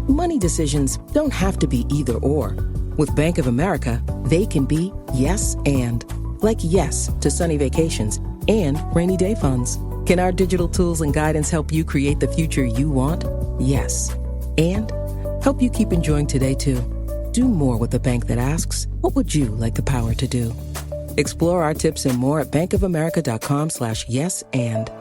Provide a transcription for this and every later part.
Money decisions don't have to be either or. With Bank of America, they can be yes and. Like yes to sunny vacations and rainy day funds. Can our digital tools and guidance help you create the future you want? Yes. And help you keep enjoying today too. Do more with a bank that asks, what would you like the power to do? Explore our tips and more at bankofamerica.com/yes and.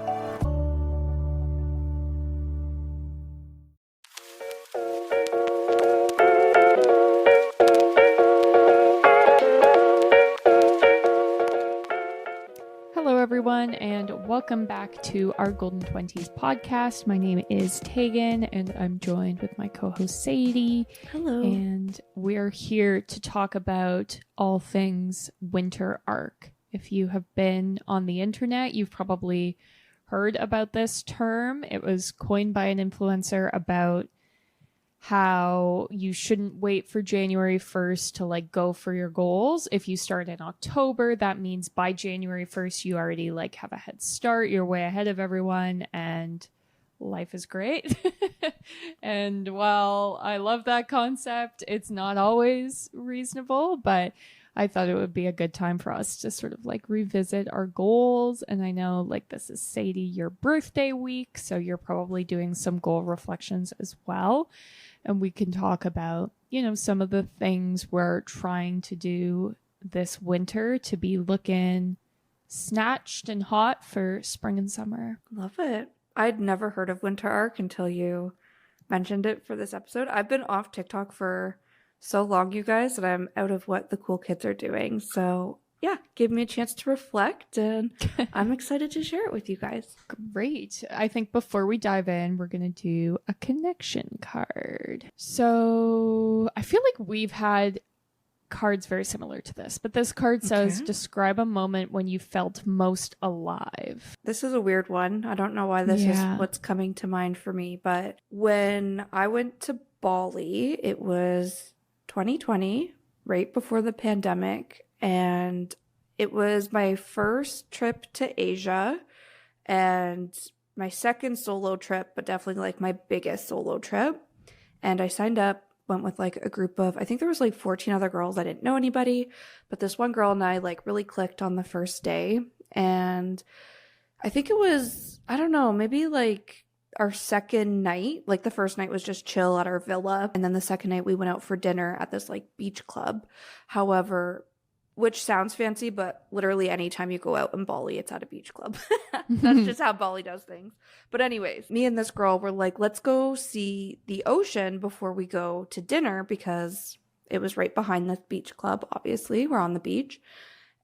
Hello, everyone, and welcome back to our Golden 20s podcast. My name is Tegan, and I'm joined with my co-host Sadie. Hello. And we're here to talk about all things winter arc. If you have been on the internet, you've probably heard about this term. It was coined by an influencer about how you shouldn't wait for January 1st to go for your goals. If you start in October, that means by January 1st, you already have a head start. You're way ahead of everyone and life is great. And while I love that concept, it's not always reasonable, but I thought it would be a good time for us to sort of revisit our goals. And I know this is Sadie, your birthday week, so you're probably doing some goal reflections as well. And we can talk about, some of the things we're trying to do this winter to be looking snatched and hot for spring and summer. Love it. I'd never heard of Winter Arc until you mentioned it for this episode. I've been off TikTok for so long, you guys, that I'm out of what the cool kids are doing. So yeah, give me a chance to reflect, and I'm excited to share it with you guys. Great. I think before we dive in, we're going to do a connection card. So I feel like we've had cards very similar to this, but this card says, describe a moment when you felt most alive. This is a weird one. I don't know why this is what's coming to mind for me, but when I went to Bali, it was 2020, right before the pandemic, and it was my first trip to Asia and my second solo trip, but definitely my biggest solo trip. And I signed up, went with a group of, I think there was 14 other girls. I didn't know anybody, but this one girl and I really clicked on the first day. And I think it was, I don't know, maybe our second night. The first night was just chill at our villa, and then the second night we went out for dinner at this beach club. However, which sounds fancy, but literally anytime you go out in Bali, it's at a beach club. That's just how Bali does things. But anyways, me and this girl were let's go see the ocean before we go to dinner, because it was right behind this beach club. Obviously, we're on the beach.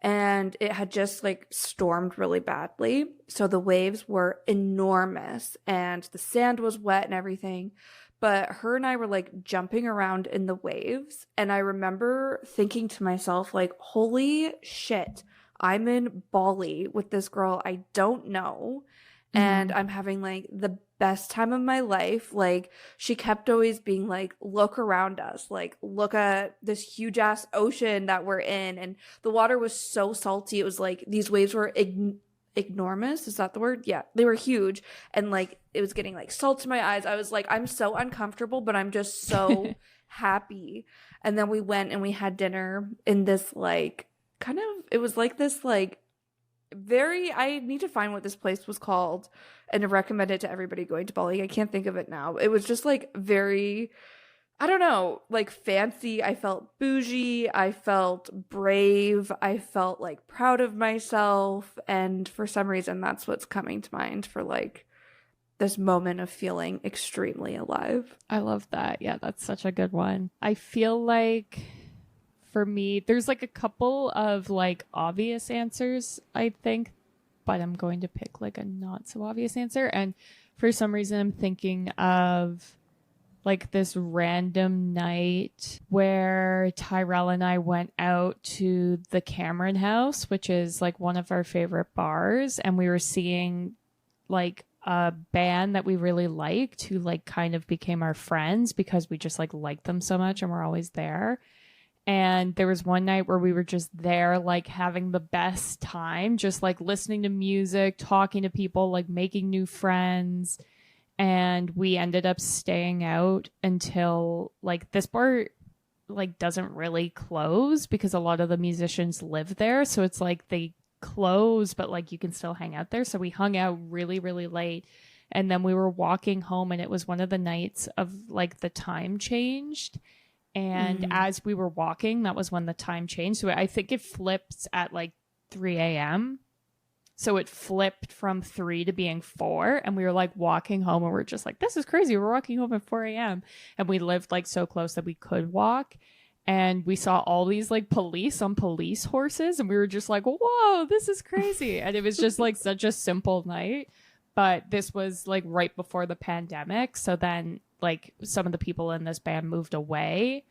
And it had just stormed really badly. So the waves were enormous and the sand was wet and everything. But her and I were jumping around in the waves. And I remember thinking to myself, holy shit, I'm in Bali with this girl I don't know. And I'm having the best time of my life. She kept always being look around us, look at this huge ass ocean that we're in. And the water was so salty. It was these waves were enormous. Is that the word? Yeah, they were huge. And it was getting salt in my eyes. I was I'm so uncomfortable, but I'm just so happy. And then we went and we had dinner in this it was this I need to find what this place was called and to recommend it to everybody going to Bali. I can't think of it now. It was just very, I don't know, fancy. I felt bougie. I felt brave. I felt proud of myself. And for some reason, that's what's coming to mind for this moment of feeling extremely alive. I love that. Yeah, that's such a good one. I feel for me, there's a couple of obvious answers, I think, but I'm going to pick a not so obvious answer. And for some reason, I'm thinking of this random night where Tyrell and I went out to the Cameron House, which is one of our favorite bars. And we were seeing a band that we really liked who kind of became our friends because we just liked them so much and we're always there. And there was one night where we were just there, having the best time, just listening to music, talking to people, making new friends. and we ended up staying out until like this bar like doesn't really close because a lot of the musicians live there, so it's like they close but like you can still hang out there. So we hung out really, really late, and then we were walking home, and it was one of the nights of like the time changed, and as we were walking, that was when the time changed. So I think it flips at like 3 a.m. So it flipped from 3 to being 4, and we were like walking home, and we're just like, this is crazy. We're walking home at 4 a.m. And we lived like so close that we could walk. And we saw all these like police on police horses, and we were just like, whoa, this is crazy. And it was just like such a simple night. But this was like right before the pandemic. So then like some of the people in this band moved away.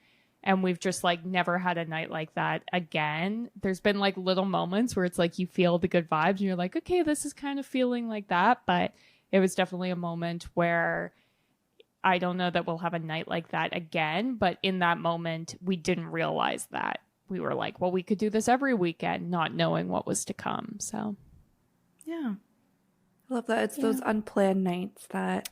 And we've just like never had a night like that again. There's been like little moments where it's like you feel the good vibes and you're like, okay, this is kind of feeling like that. But it was definitely a moment where I don't know that we'll have a night like that again. But in that moment, we didn't realize that. We were like, well, we could do this every weekend, not knowing what was to come. So, yeah. I love that. It's those unplanned nights that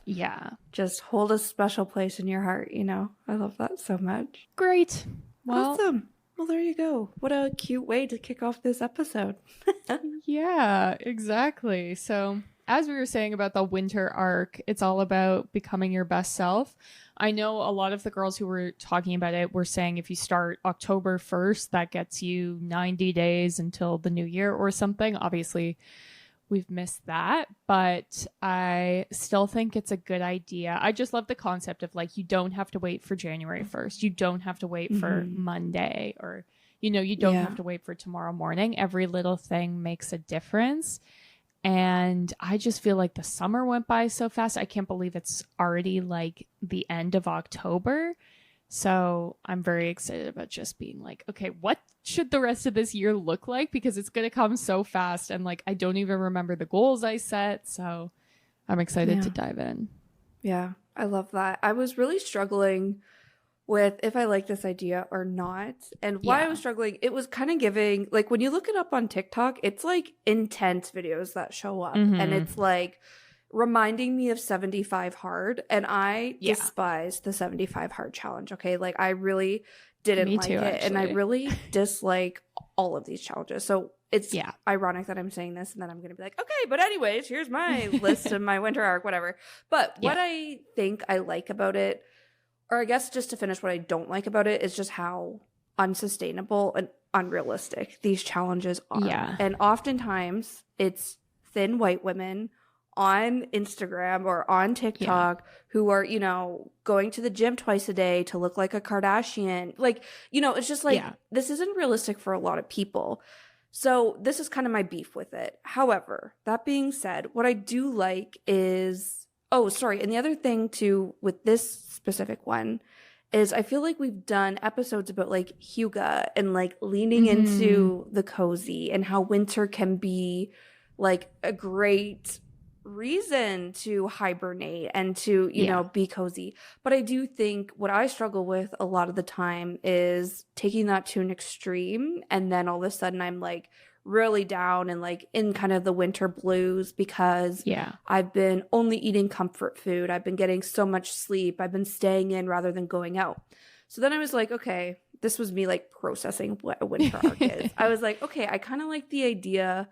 just hold a special place in your heart, you know? I love that so much. Great. Well, awesome. Well, there you go. What a cute way to kick off this episode. Yeah, exactly. So, as we were saying about the winter arc, it's all about becoming your best self. I know a lot of the girls who were talking about it were saying if you start October 1st, that gets you 90 days until the new year or something. Obviously, we've missed that, but I still think it's a good idea. I just love the concept of like, you don't have to wait for January 1st. You don't have to wait for Monday, or, you know, you don't have to wait for tomorrow morning. Every little thing makes a difference. And I just feel like the summer went by so fast. I can't believe it's already like the end of October. So I'm very excited about just being like, okay, what should the rest of this year look like? Because it's going to come so fast. And like, I don't even remember the goals I set. So I'm excited to dive in. Yeah, I love that. I was really struggling with if I like this idea or not. And why I was struggling, it was kind of giving, like when you look it up on TikTok, it's like intense videos that show up. And it's like reminding me of 75 Hard, and I despise the 75 Hard challenge. Okay, like I really didn't like it, actually. And I really dislike all of these challenges. So it's ironic that I'm saying this, and then I'm gonna be like, okay, but anyways, here's my list of my winter arc, whatever. But what I think I like about it, or I guess just to finish, what I don't like about it is just how unsustainable and unrealistic these challenges are. And oftentimes it's thin white women on Instagram or on TikTok who are, you know, going to the gym twice a day to look like a Kardashian. Like, you know, it's just like, this isn't realistic for a lot of people. So this is kind of my beef with it. However, that being said, what I do like is, and the other thing too with this specific one is I feel like we've done episodes about like hygge and like leaning into the cozy and how winter can be like a great reason to hibernate and to, you know, be cozy. But I do think what I struggle with a lot of the time is taking that to an extreme, and then all of a sudden I'm like really down and like in kind of the winter blues because I've been only eating comfort food. I've been getting so much sleep. I've been staying in rather than going out. So then I was like, okay, this was me like processing what a winter arc is. I was like, okay, I kind of like the idea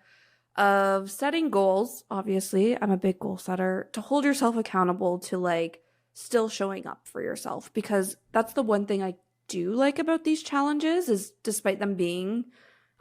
of setting goals. Obviously, I'm a big goal setter, to hold yourself accountable to like still showing up for yourself, because that's the one thing I do like about these challenges is despite them being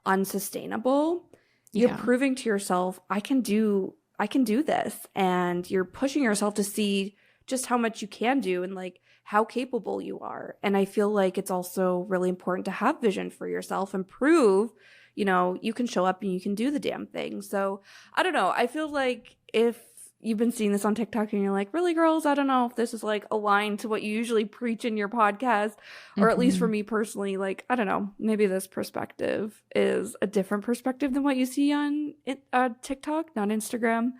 unsustainable, you're proving to yourself, I can do this, and you're pushing yourself to see just how much you can do and like how capable you are. And I feel like it's also really important to have vision for yourself and prove, you know, you can show up and you can do the damn thing. So I don't know. I feel like if you've been seeing this on TikTok and you're like, really, girls, I don't know if this is like aligned to what you usually preach in your podcast, or at least for me personally, like, I don't know, maybe this perspective is a different perspective than what you see on TikTok, not Instagram.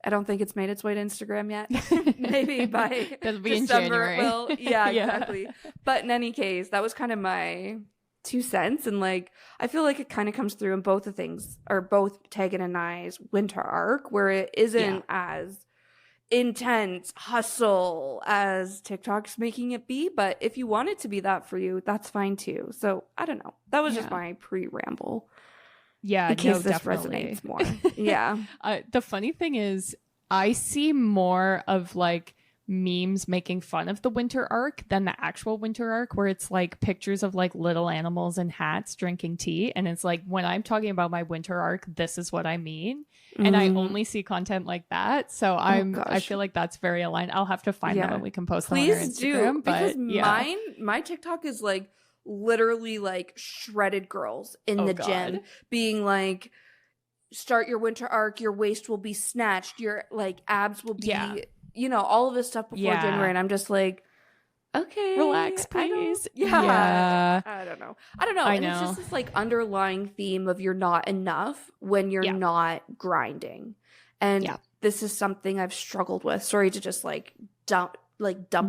I don't think it's made its way to Instagram yet. Maybe by That'll be December in January. it will. Yeah, exactly. But in any case, that was kind of my 2 cents. And like, I feel like it kind of comes through in both the things, or both Tegan and I's winter arc, where it isn't as intense hustle as TikTok's making it be. But if you want it to be that for you, that's fine too. So I don't know. That was just my pre-ramble. Yeah, in case this definitely resonates more. Yeah. The funny thing is, I see more of like memes making fun of the winter arc than the actual winter arc, where it's like pictures of like little animals in hats drinking tea, and it's like, when I'm talking about my winter arc, this is what I mean. And I only see content like that, so I feel like that's very aligned. I'll have to find them and we can post them on our Instagram. Because my TikTok is like literally like shredded girls in the gym being like, start your winter arc, your waist will be snatched, your like abs will be you know, all of this stuff before January. And I'm just like, okay, relax, please. I don't know. I And know. it's just this like underlying theme of you're not enough when you're not grinding. And this is something I've struggled with. Sorry to just like dump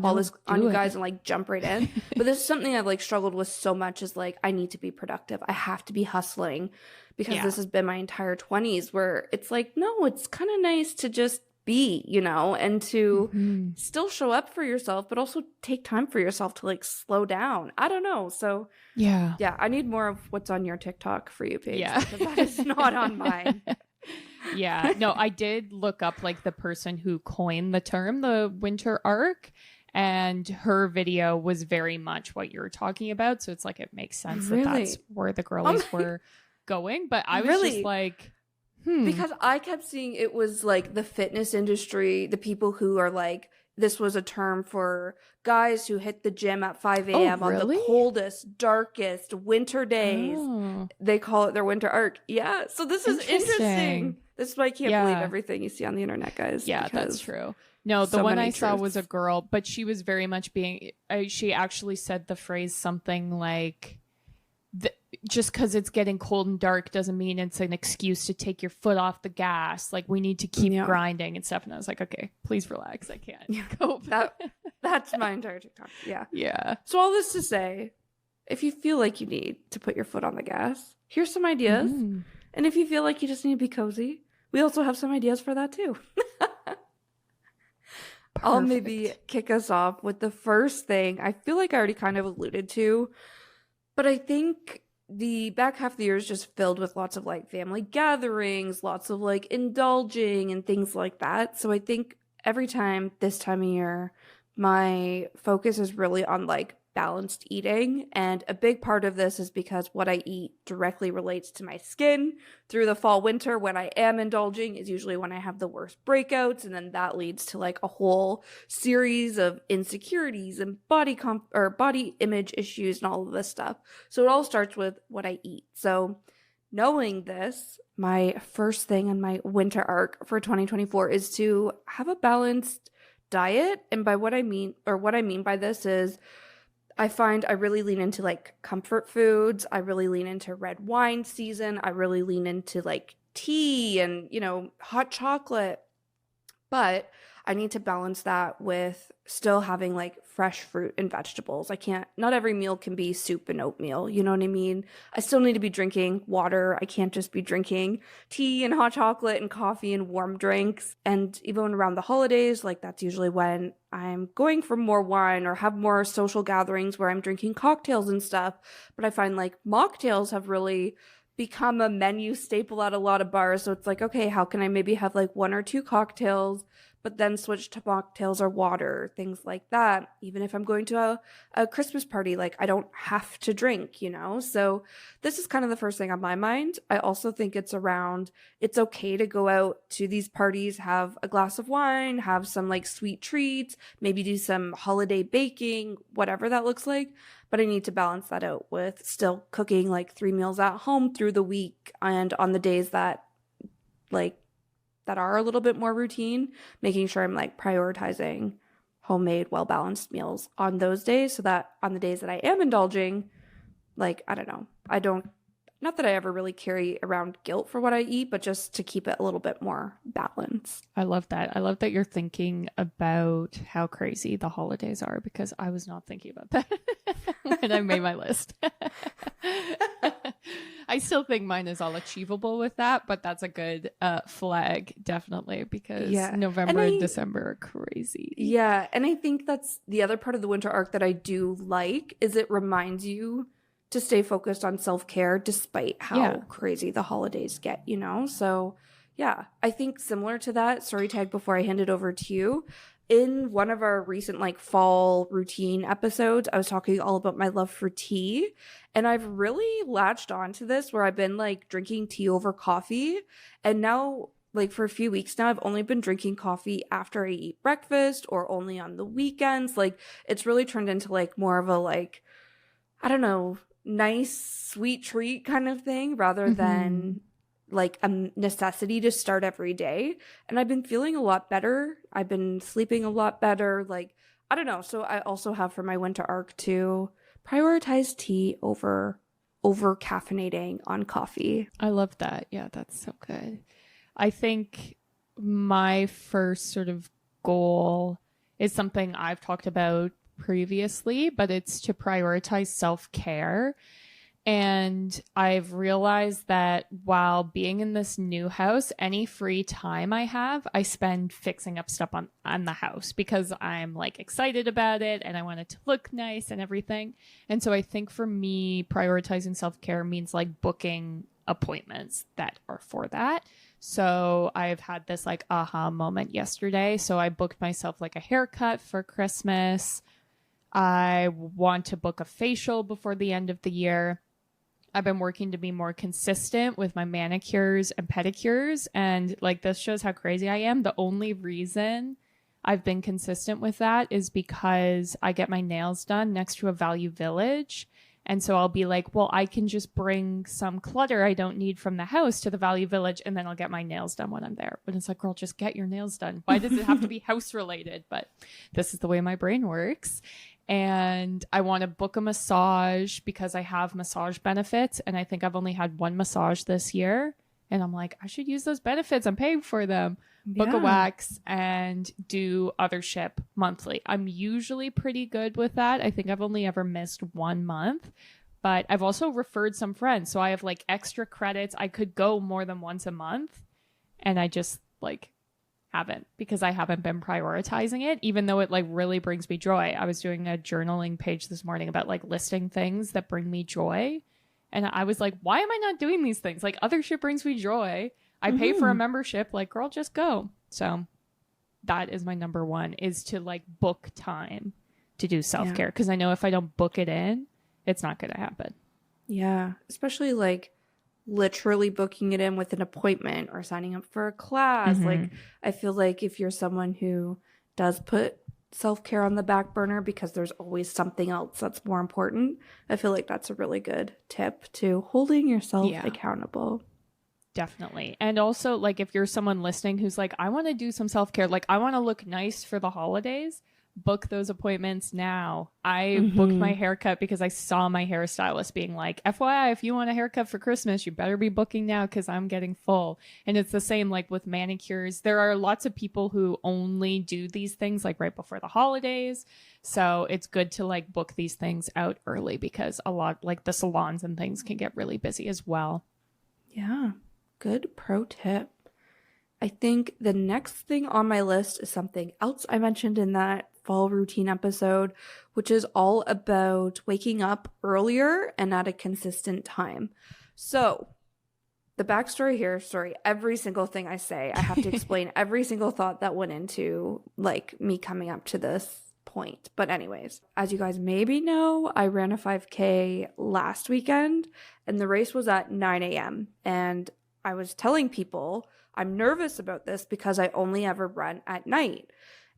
all this on you guys and like jump right in. But this is something I've like struggled with so much, is like, I need to be productive. I have to be hustling, because this has been my entire 20s, where it's like, no, it's kind of nice to just be, you know, and to still show up for yourself, but also take time for yourself to like slow down. I don't know. So yeah, I need more of what's on your TikTok for you, Paige, because that is not on mine. Yeah, no, I did look up like the person who coined the term, the winter arc, and her video was very much what you're talking about. So it's like, it makes sense that that's where the girlies were going. But I was just like, because I kept seeing it was like the fitness industry, the people who are like, this was a term for guys who hit the gym at 5 a.m. on the coldest, darkest winter days. They call it their winter arc. Yeah. So this is interesting. This is why I can't believe everything you see on the internet, guys. Yeah, that's true. No, the one I saw was a girl, but she was very much being, she actually said the phrase something like, just because it's getting cold and dark doesn't mean it's an excuse to take your foot off the gas. Like, we need to keep grinding and stuff. And I was like, okay, please relax. I can't cope. That's my entire TikTok. Yeah. Yeah. So all this to say, if you feel like you need to put your foot on the gas, here's some ideas. And if you feel like you just need to be cozy, we also have some ideas for that too. I'll maybe kick us off with the first thing I feel like I already kind of alluded to, but I think the back half of the year is just filled with lots of like family gatherings, lots of like indulging and things like that. So I think every time this time of year, my focus is really on like balanced eating. And a big part of this is because what I eat directly relates to my skin. Through the fall, winter, when I am indulging is usually when I have the worst breakouts. And then that leads to like a whole series of insecurities and body image issues and all of this stuff. So it all starts with what I eat. So knowing this, my first thing in my winter arc for 2024 is to have a balanced diet. And by what I mean by this is, I find I really lean into like comfort foods. I really lean into red wine season. I really lean into like tea and, you know, hot chocolate. But I need to balance that with still having like fresh fruit and vegetables. Not every meal can be soup and oatmeal. You know what I mean? I still need to be drinking water. I can't just be drinking tea and hot chocolate and coffee and warm drinks. And even around the holidays, like that's usually when I'm going for more wine or have more social gatherings where I'm drinking cocktails and stuff. But I find like mocktails have really become a menu staple at a lot of bars. So it's like, okay, how can I maybe have like 1 or 2 cocktails, but then switch to mocktails or water, things like that. Even if I'm going to a Christmas party, like I don't have to drink, you know? So this is kind of the first thing on my mind. I also think it's okay to go out to these parties, have a glass of wine, have some like sweet treats, maybe do some holiday baking, whatever that looks like. But I need to balance that out with still cooking like 3 meals at home through the week, and on the days that are a little bit more routine, making sure I'm like prioritizing homemade, well-balanced meals on those days, so that on the days that I am indulging, like, I don't know, not that I ever really carry around guilt for what I eat, but just to keep it a little bit more balanced. I love that. I love that you're thinking about how crazy the holidays are, because I was not thinking about that when I made my list. I still think mine is all achievable with that, but that's a good flag, definitely, because November and December are crazy. Yeah, and I think that's the other part of the winter arc that I do like, is it reminds you to stay focused on self-care despite how crazy the holidays get, you know? So yeah, I think similar to that story tag before I hand it over to you, in one of our recent like fall routine episodes, I was talking all about my love for tea, and I've really latched onto this where I've been like drinking tea over coffee, and now like for a few weeks now I've only been drinking coffee after I eat breakfast or only on the weekends. Like it's really turned into like more of a like, I don't know, nice sweet treat kind of thing rather than like a necessity to start every day. And I've been feeling a lot better. I've been sleeping a lot better. Like, I don't know. So I also have for my winter arc to prioritize tea over caffeinating on coffee. I love that. Yeah, that's so good. I think my first sort of goal is something I've talked about previously, but it's to prioritize self-care. And I've realized that while being in this new house, any free time I have, I spend fixing up stuff on the house because I'm like excited about it and I want it to look nice and everything. And so I think for me, prioritizing self-care means like booking appointments that are for that. So I've had this like aha moment yesterday. So I booked myself like a haircut for Christmas. I want to book a facial before the end of the year. I've been working to be more consistent with my manicures and pedicures. And like, this shows how crazy I am. The only reason I've been consistent with that is because I get my nails done next to a Value Village. And so I'll be like, well, I can just bring some clutter I don't need from the house to the Value Village, and then I'll get my nails done when I'm there. But it's like, girl, just get your nails done. Why does it have to be house related? But this is the way my brain works. And I want to book a massage because I have massage benefits. And I think I've only had one massage this year. And I'm like, I should use those benefits. I'm paying for them. Book a wax and do Othership monthly. I'm usually pretty good with that. I think I've only ever missed 1 month. But I've also referred some friends. So I have like extra credits. I could go more than once a month. And I just like haven't, because I haven't been prioritizing it, even though it like really brings me joy. I was doing a journaling page this morning about like listing things that bring me joy. And I was like, why am I not doing these things? Like, Othership brings me joy. I pay for a membership. Like, girl, just go. So that is my number one, is to like book time to do self-care. Because I know if I don't book it in, it's not going to happen. Yeah. Especially like literally booking it in with an appointment or signing up for a class. Like, I feel like if you're someone who does put self-care on the back burner because there's always something else that's more important, I feel like that's a really good tip to holding yourself accountable. Definitely. And also, like, if you're someone listening who's like, I want to do some self-care, like, I want to look nice for the holidays, book those appointments now. I booked my haircut because I saw my hairstylist being like, FYI, if you want a haircut for Christmas, you better be booking now because I'm getting full. And it's the same like with manicures. There are lots of people who only do these things like right before the holidays. So it's good to like book these things out early because a lot like the salons and things can get really busy as well. Yeah, good pro tip. I think the next thing on my list is something else I mentioned in that fall routine episode, which is all about waking up earlier and at a consistent time. So the backstory here, every single thing I say, I have to explain every single thought that went into like me coming up to this point. But anyways, as you guys maybe know, I ran a 5K last weekend and the race was at 9 a.m. And I was telling people I'm nervous about this because I only ever run at night.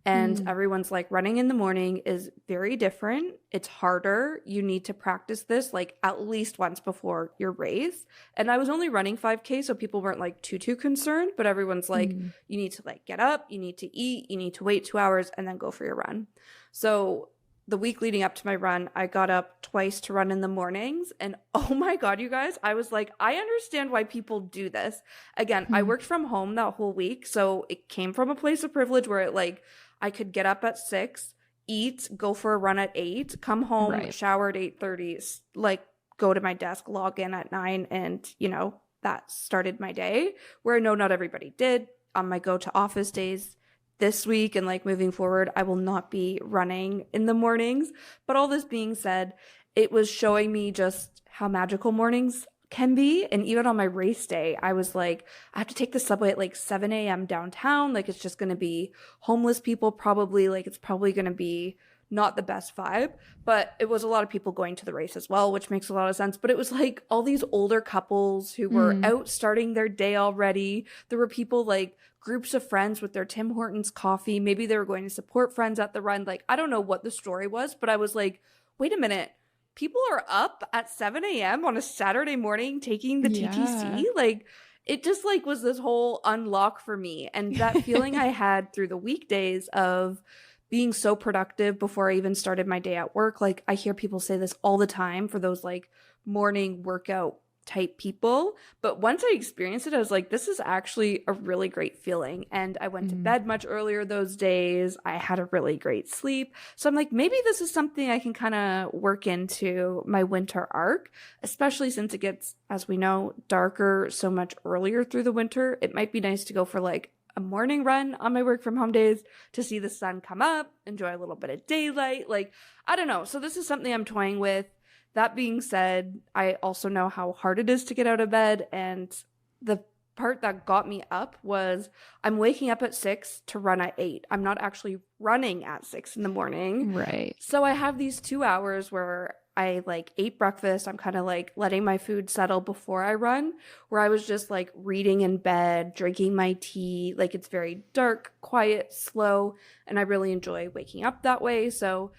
And everyone's like, running in the morning is very different. It's harder. You need to practice this like at least once before your race. And I was only running 5K, so people weren't like too concerned. But everyone's like, you need to like get up, you need to eat, you need to wait 2 hours and then go for your run. So the week leading up to my run, I got up twice to run in the mornings. And oh my God, you guys, I was like, I understand why people do this. Again, I worked from home that whole week. So it came from a place of privilege where it like, I could get up at 6, eat, go for a run at 8, come home, shower at 8:30, like go to my desk, log in at 9, and, you know, that started my day. Where I know not everybody did. On my go to office days this week and like moving forward, I will not be running in the mornings. But all this being said, it was showing me just how magical mornings can be. And even on my race day, I was like, I have to take the subway at like 7 a.m. downtown. Like, it's just going to be homeless people probably. Like, it's probably going to be not the best vibe, but it was a lot of people going to the race as well, which makes a lot of sense. But it was like all these older couples who were out starting their day already. There were people like groups of friends with their Tim Hortons coffee. Maybe they were going to support friends at the run. Like, I don't know what the story was, but I was like, wait a minute. People are up at 7 a.m. on a Saturday morning taking the TTC. Like, it just like was this whole unlock for me. And that feeling I had through the weekdays of being so productive before I even started my day at work. Like, I hear people say this all the time for those like morning workout type people. But once I experienced it, I was like, this is actually a really great feeling. And I went to bed much earlier those days. I had a really great sleep. So I'm like, maybe this is something I can kind of work into my winter arc, especially since it gets, as we know, darker so much earlier through the winter. It might be nice to go for like a morning run on my work from home days to see the sun come up, enjoy a little bit of daylight. Like, I don't know. So this is something I'm toying with. That being said, I also know how hard it is to get out of bed. And the part that got me up was I'm waking up at 6 to run at 8. I'm not actually running at 6 in the morning. Right. So I have these 2 hours where I like ate breakfast. I'm kind of like letting my food settle before I run, where I was just like reading in bed, drinking my tea. Like, it's very dark, quiet, slow, and I really enjoy waking up that way. So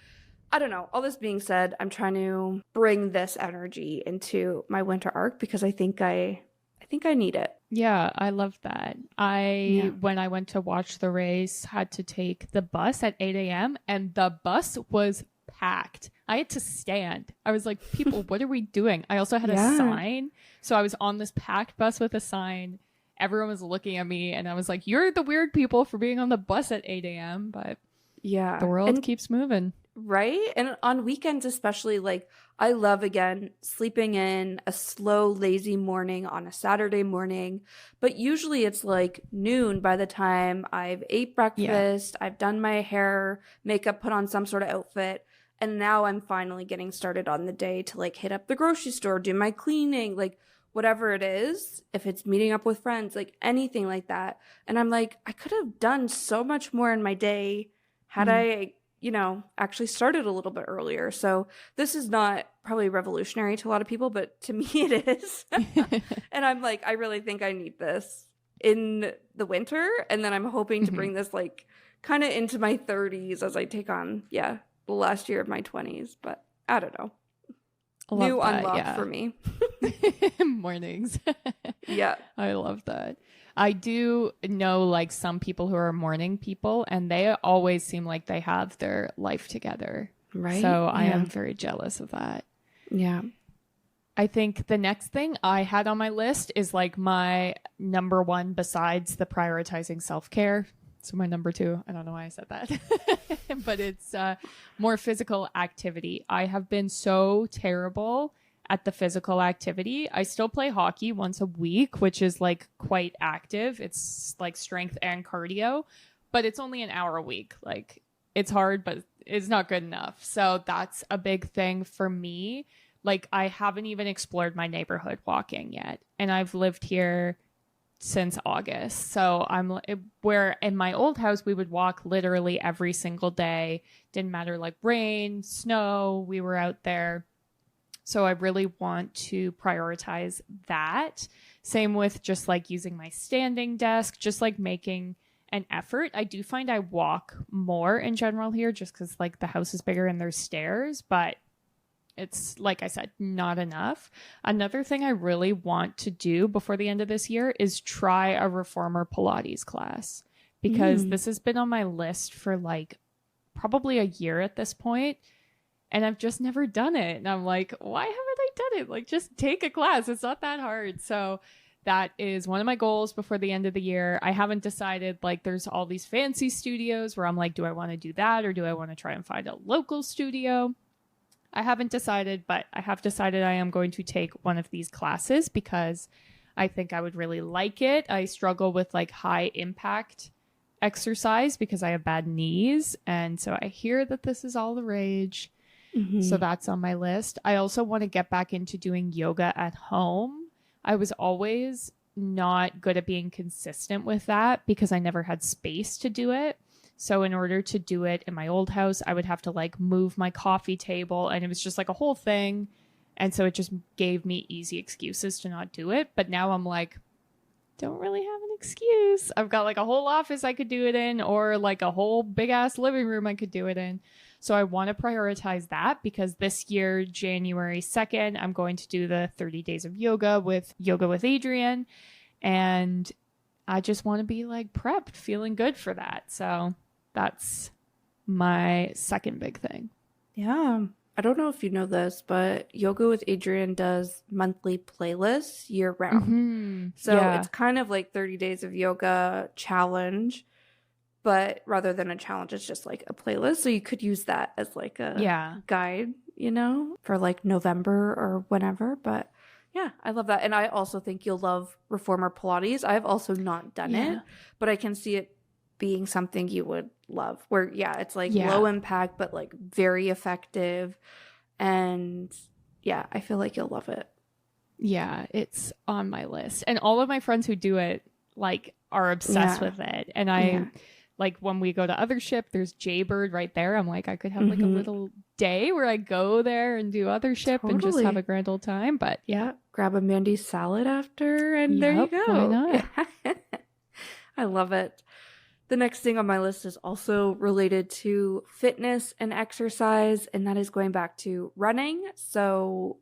I don't know. All this being said, I'm trying to bring this energy into my winter arc because I think I need it. Yeah, I love that. When I went to watch the race, had to take the bus at 8 a.m. and the bus was packed. I had to stand. I was like, people, what are we doing? I also had a sign. So I was on this packed bus with a sign. Everyone was looking at me and I was like, you're the weird people for being on the bus at 8 a.m. But yeah, the world keeps moving. Right? And on weekends especially, like, I love, again, sleeping in a slow, lazy morning on a Saturday morning. But usually it's like noon by the time I've ate breakfast, I've done my hair, makeup, put on some sort of outfit. And now I'm finally getting started on the day to like hit up the grocery store, do my cleaning, like whatever it is, if it's meeting up with friends, like anything like that. And I'm like, I could have done so much more in my day had I, you know, actually started a little bit earlier. So this is not probably revolutionary to a lot of people, but to me it is. And I'm like, I really think I need this in the winter. And then I'm hoping to bring this like kind of into my 30s as I take on, the last year of my 20s. But I don't know. New unlock for me. Mornings. Yeah. I love that. I do know like some people who are morning people and they always seem like they have their life together. Right. So I am very jealous of that. Yeah. I think the next thing I had on my list is like my number one besides the prioritizing self-care. So my number two, I don't know why I said that, but it's more physical activity. I have been so terrible at the physical activity. I still play hockey once a week, which is like quite active. It's like strength and cardio, but it's only an hour a week. Like, it's hard, but it's not good enough. So that's a big thing for me. Like, I haven't even explored my neighborhood walking yet. And I've lived here since August. So where in my old house, we would walk literally every single day. Didn't matter like rain, snow, we were out there. So I really want to prioritize that. Same with just like using my standing desk, just like making an effort. I do find I walk more in general here just because like the house is bigger and there's stairs, but it's, like I said, not enough. Another thing I really want to do before the end of this year is try a reformer Pilates class, because this has been on my list for like probably a year at this point, and I've just never done it. And I'm like, why haven't I done it? Like, just take a class. It's not that hard. So that is one of my goals before the end of the year. I haven't decided, like, there's all these fancy studios where I'm like, do I want to do that or do I want to try and find a local studio? I haven't decided, but I have decided I am going to take one of these classes because I think I would really like it. I struggle with like high impact exercise because I have bad knees. And so I hear that this is all the rage. Mm-hmm. So that's on my list. I also want to get back into doing yoga at home. I was always not good at being consistent with that because I never had space to do it. So in order to do it in my old house, I would have to like move my coffee table, and it was just like a whole thing. And so it just gave me easy excuses to not do it. But now I'm like, don't really have an excuse. I've got like a whole office I could do it in, or like a whole big ass living room I could do it in. So I want to prioritize that because this year, January 2nd, I'm going to do the 30 days of yoga with Adriene. And I just want to be like prepped, feeling good for that. So that's my second big thing. Yeah. I don't know if you know this, but Yoga with Adriene does monthly playlists year round. Mm-hmm. So it's kind of like 30 days of yoga challenge, but rather than a challenge, it's just like a playlist. So you could use that as like a guide, you know, for like November or whenever. But yeah, I love that. And I also think you'll love Reformer Pilates. I've also not done it, but I can see it being something you would love, where it's like low impact but like very effective. And I feel like you'll love it. Yeah, it's on my list. And all of my friends who do it like are obsessed with it. And I like when we go to Othership, there's Jaybird right there. I'm like, I could have like a little day where I go there and do Othership and just have a grand old time. But grab a Mandy's salad after and there you go. Why not? I love it. The next thing on my list is also related to fitness and exercise, and that is going back to running. So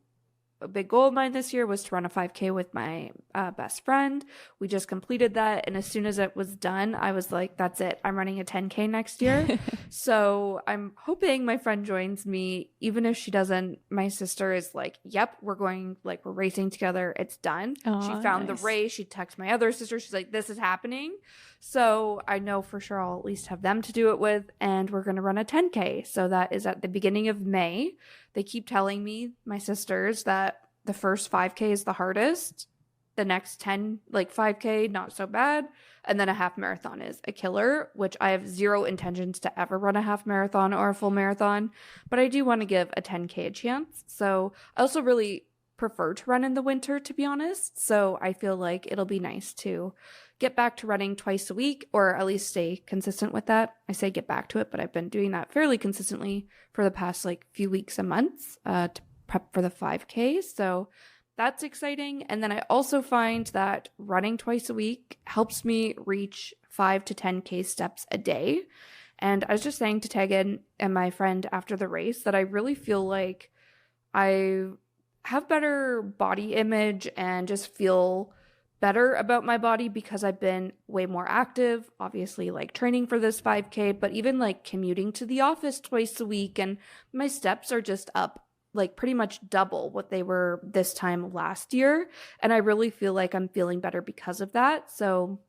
a big goal of mine this year was to run a 5K with my best friend. We just completed that, and as soon as it was done, I was like, that's it. I'm running a 10K next year. So I'm hoping my friend joins me. Even if she doesn't, my sister is like, yep, we're racing together. It's done. She found the race. She texted my other sister. She's like, this is happening. So I know for sure I'll at least have them to do it with, and we're going to run a 10K. So that is at the beginning of May. They keep telling me, my sisters, that the first 5K is the hardest. The next 5K, not so bad. And then a half marathon is a killer, which I have zero intentions to ever run a half marathon or a full marathon. But I do want to give a 10K a chance. So I also really prefer to run in the winter, to be honest. So I feel like it'll be nice to get back to running twice a week, or at least stay consistent with that. I say get back to it, but I've been doing that fairly consistently for the past few weeks and months to prep for the 5K. So that's exciting. And then I also find that running twice a week helps me reach 5 to 10K steps a day. And I was just saying to Tegan and my friend after the race that I really feel like I have better body image and just feel better about my body because I've been way more active, obviously training for this 5K, but even commuting to the office twice a week, and my steps are just up pretty much double what they were this time last year. And I really feel like I'm feeling better because of that. So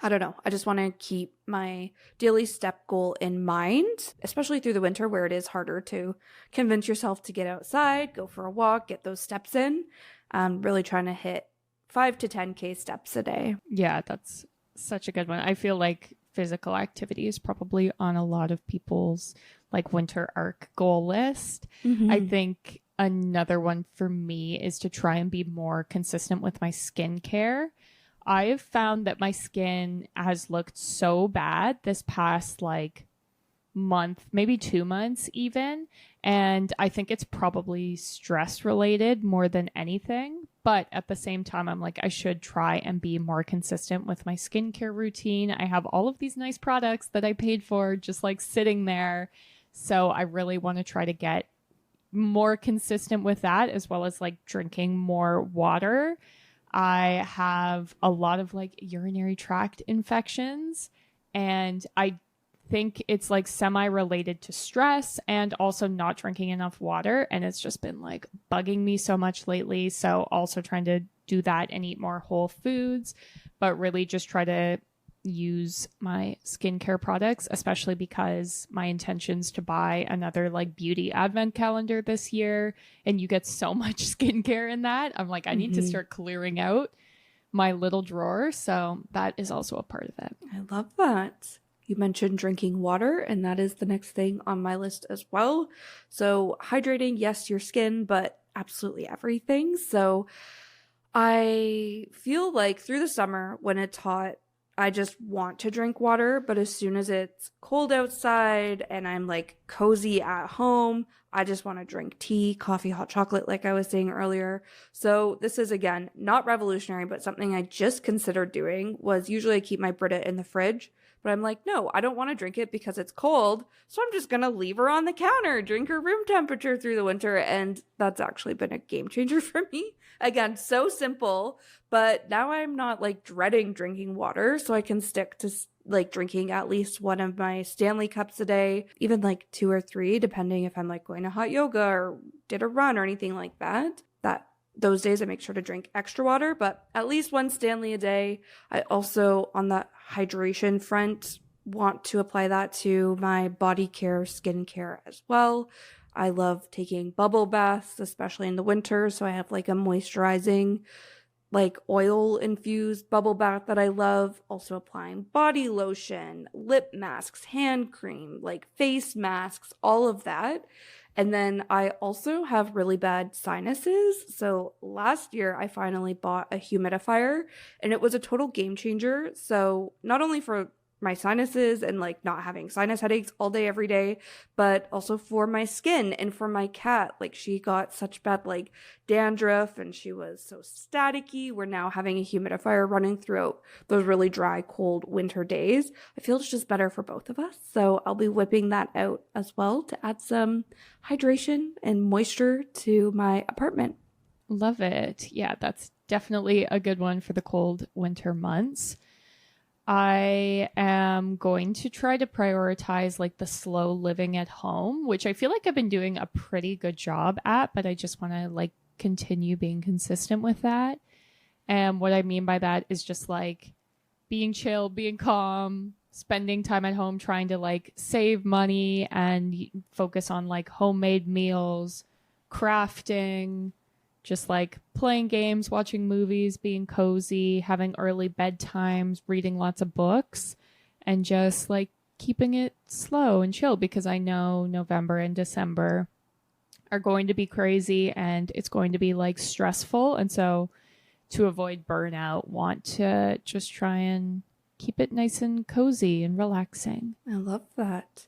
I don't know. I just want to keep my daily step goal in mind, especially through the winter where it is harder to convince yourself to get outside, go for a walk, get those steps in. I'm really trying to hit 5 to 10K steps a day. Yeah, that's such a good one. I feel like physical activity is probably on a lot of people's winter arc goal list. Mm-hmm. I think another one for me is to try and be more consistent with my skincare. I have found that my skin has looked so bad this past month, maybe 2 months even. And I think it's probably stress related more than anything. But at the same time, I'm I should try and be more consistent with my skincare routine. I have all of these nice products that I paid for just sitting there. So I really want to try to get more consistent with that, as well as drinking more water. I have a lot of urinary tract infections, and I think it's semi-related to stress and also not drinking enough water, and it's just been bugging me so much lately. So also trying to do that and eat more whole foods, but really just try to use my skincare products, especially because my intention's to buy another like beauty advent calendar this year, and you get so much skincare in that. I'm like, I need to start clearing out my little drawer. So that is also a part of it. I love that. You mentioned drinking water, and that is the next thing on my list as well. So hydrating, yes, your skin, but absolutely everything. So I feel like through the summer when it's hot, I just want to drink water. But as soon as it's cold outside and I'm like cozy at home, I just want to drink tea, coffee, hot chocolate, like I was saying earlier. So this is, again, not revolutionary, but something I just considered doing was usually I keep my Brita in the fridge. But I'm like, no, I don't want to drink it because it's cold. So I'm just going to leave her on the counter, drink her room temperature through the winter. And that's actually been a game changer for me. Again, so simple. But now I'm not like dreading drinking water. So I can stick to like drinking at least one of my Stanley cups a day, even like 2 or 3, depending if I'm like going to hot yoga or did a run or anything like that. Those days I make sure to drink extra water, but at least 1 Stanley a day. I also, on the hydration front, want to apply that to my body care, skincare as well. I love taking bubble baths, especially in the winter. So I have like a moisturizing, like oil infused bubble bath that I love. Also applying body lotion, lip masks, hand cream, like face masks, all of that. And then I also have really bad sinuses. So last year I finally bought a humidifier, and it was a total game changer. So not only for my sinuses and like not having sinus headaches all day every day, but also for my skin and for my cat. Like she got such bad like dandruff and she was so staticky. We're now having a humidifier running throughout those really dry, cold winter days. I feel it's just better for both of us. So I'll be whipping that out as well to add some hydration and moisture to my apartment. Love it. Yeah, that's definitely a good one for the cold winter months. I am going to try to prioritize like the slow living at home, which I feel like I've been doing a pretty good job at, but I just want to like continue being consistent with that. And what I mean by that is just like being chill, being calm, spending time at home, trying to like save money and focus on like homemade meals, crafting, just like playing games, watching movies, being cozy, having early bedtimes, reading lots of books, and just like keeping it slow and chill, because I know November and December are going to be crazy and it's going to be like stressful. And so to avoid burnout, want to just try and keep it nice and cozy and relaxing. I love that.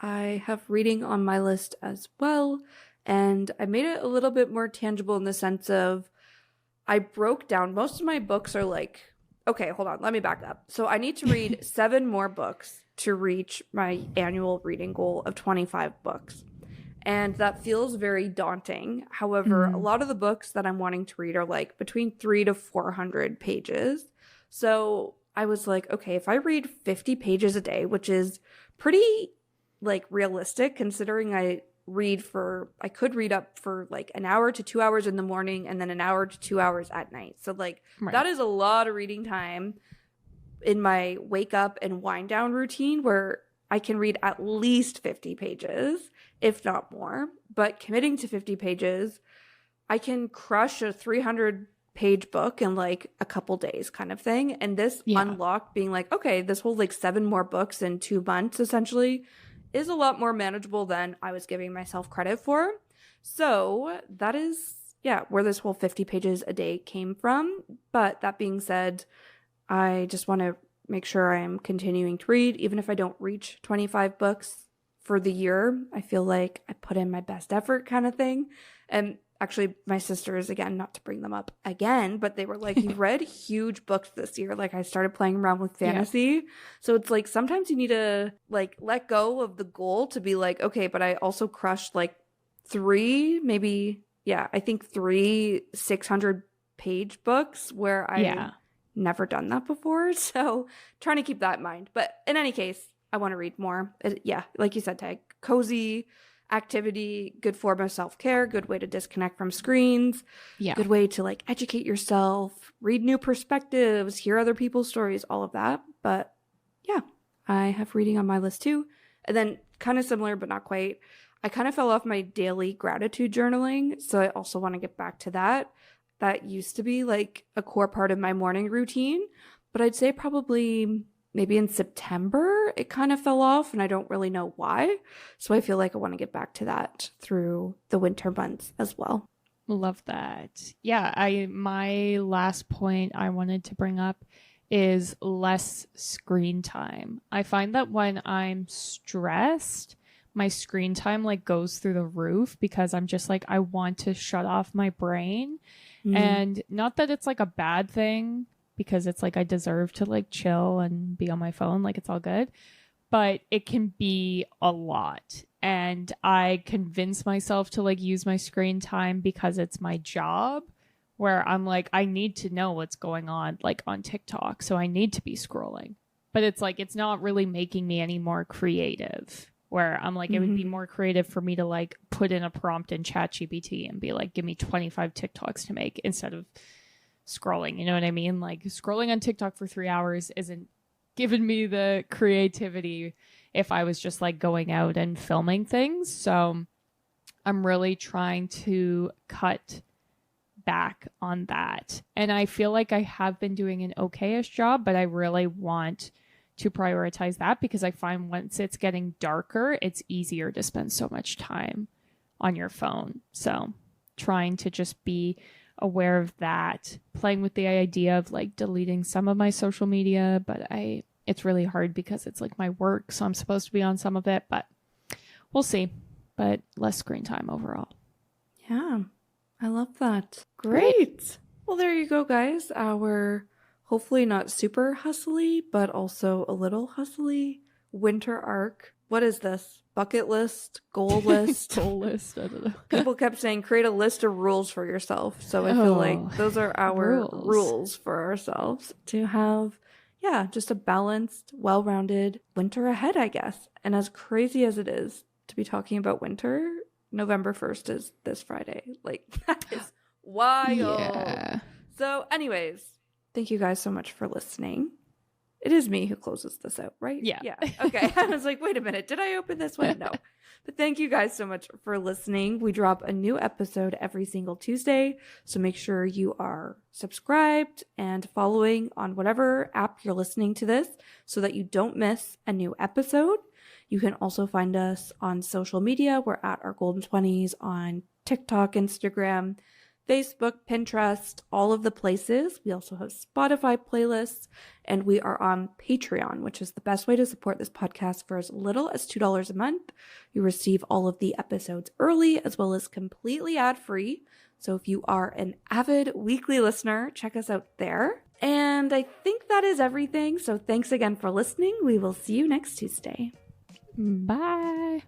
I have reading on my list as well. And I made it a little bit more tangible in the sense of I broke down, most of my books are like, okay, hold on, let me back up. So I need to read 7 more books to reach my annual reading goal of 25 books. And that feels very daunting. However, a lot of the books that I'm wanting to read are like between 300 to 400 pages. So I was like, okay, if I read 50 pages a day, which is pretty like realistic considering I could read up for like an hour to 2 hours in the morning and then an hour to 2 hours at night. So like that is a lot of reading time in my wake up and wind down routine where I can read at least 50 pages, if not more. But committing to 50 pages, I can crush a 300-page book in like a couple days kind of thing. And this unlocked being like, okay, this whole like 7 more books in 2 months essentially is a lot more manageable than I was giving myself credit for. So that is, where this whole 50 pages a day came from. But that being said, I just want to make sure I am continuing to read, even if I don't reach 25 books for the year. I feel like I put in my best effort kind of thing. And actually, my sisters, again, not to bring them up again, but they were like, you read huge books this year. Like I started playing around with fantasy. Yeah. So it's like, sometimes you need to like let go of the goal to be like, okay, but I also crushed like 3 600-page books where I never done that before. So trying to keep that in mind. But in any case, I want to read more. Like you said, Tag, cozy activity, good form of self-care, good way to disconnect from screens, good way to like educate yourself, read new perspectives, hear other people's stories, all of that. But yeah, I have reading on my list too. And then kind of similar, but not quite. I kind of fell off my daily gratitude journaling. So I also want to get back to that. That used to be like a core part of my morning routine. But I'd say probably maybe in September, it kind of fell off and I don't really know why. So I feel like I want to get back to that through the winter months as well. Love that. Yeah, my last point I wanted to bring up is less screen time. I find that when I'm stressed, my screen time like goes through the roof because I'm just like, I want to shut off my brain. And not that it's like a bad thing, because it's like I deserve to like chill and be on my phone, like it's all good, but it can be a lot. And I convince myself to like use my screen time because it's my job, where I'm like, I need to know what's going on like on TikTok, so I need to be scrolling. But it's like, it's not really making me any more creative, where I'm like, it would be more creative for me to like put in a prompt in ChatGPT and be like, give me 25 TikToks to make instead of scrolling. You know what I mean? Like scrolling on TikTok for 3 hours isn't giving me the creativity if I was just like going out and filming things. So I'm really trying to cut back on that. And I feel like I have been doing an okayish job, but I really want to prioritize that because I find once it's getting darker, it's easier to spend so much time on your phone. So trying to just be aware of that, playing with the idea of like deleting some of my social media, but it's really hard because it's like my work, so I'm supposed to be on some of it, but we'll see. But less screen time overall. Yeah, I love that. Great. Well, there you go, guys. Our hopefully not super hustly, but also a little hustly winter arc. What is this? Bucket list? Goal list? Goal list? I don't know. People kept saying create a list of rules for yourself. So I feel like those are our rules for ourselves to have, just a balanced, well-rounded winter ahead, I guess. And as crazy as it is to be talking about winter, November 1st is this Friday. Like, that is wild. Yeah. So anyways, thank you guys so much for listening. It is me who closes this out, right? Yeah. Yeah. Okay. I was like, wait a minute. Did I open this one? No. But thank you guys so much for listening. We drop a new episode every single Tuesday. So make sure you are subscribed and following on whatever app you're listening to this so that you don't miss a new episode. You can also find us on social media. We're at our Golden 20s on TikTok, Instagram, Facebook, Pinterest, all of the places. We also have Spotify playlists, and we are on Patreon, which is the best way to support this podcast for as little as $2 a month. You receive all of the episodes early as well as completely ad-free. So if you are an avid weekly listener, check us out there. And I think that is everything. So thanks again for listening. We will see you next Tuesday. Bye.